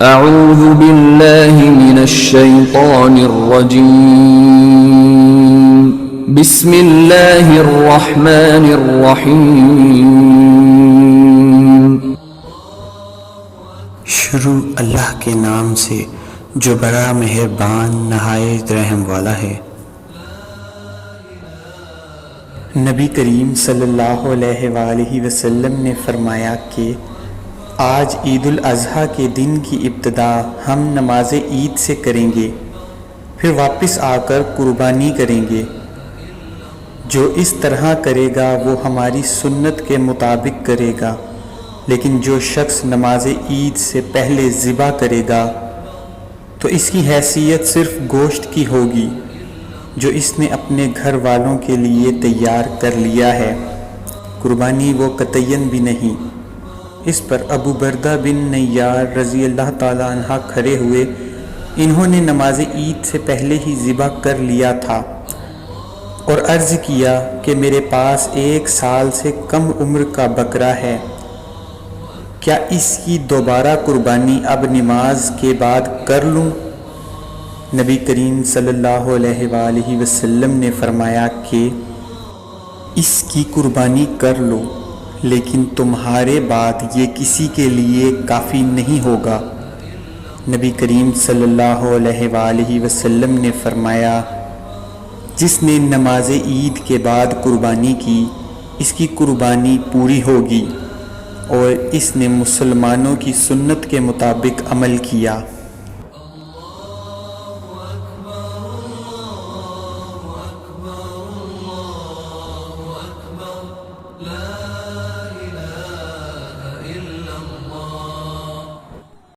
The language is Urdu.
اعوذ باللہ من الشیطان الرجیم بسم اللہ الرحمن الرحیم۔ شروع اللہ کے نام سے جو بڑا مہربان نہایت رحم والا ہے۔ نبی کریم صلی اللہ علیہ وآلہ وسلم نے فرمایا کہ آج عید الاضحیٰ کے دن کی ابتدا ہم نماز عید سے کریں گے، پھر واپس آ کر قربانی کریں گے۔ جو اس طرح کرے گا وہ ہماری سنت کے مطابق کرے گا، لیکن جو شخص نماز عید سے پہلے ذبح کرے گا تو اس کی حیثیت صرف گوشت کی ہوگی جو اس نے اپنے گھر والوں کے لیے تیار کر لیا ہے، قربانی وہ قطعاً بھی نہیں۔ اس پر ابو بردہ بن نیار رضی اللہ تعالی عنہ کھڑے ہوئے، انہوں نے نماز عید سے پہلے ہی ذبح کر لیا تھا اور عرض کیا کہ میرے پاس 1 سال سے کم عمر کا بکرا ہے، کیا اس کی دوبارہ قربانی اب نماز کے بعد کر لوں؟ نبی کریم صلی اللہ علیہ وآلہ وسلم نے فرمایا کہ اس کی قربانی کر لو، لیکن تمہارے بعد یہ کسی کے لیے کافی نہیں ہوگا۔ نبی کریم صلی اللہ علیہ وآلہ وسلم نے فرمایا جس نے نماز عید کے بعد قربانی کی اس کی قربانی پوری ہوگی اور اس نے مسلمانوں کی سنت کے مطابق عمل کیا۔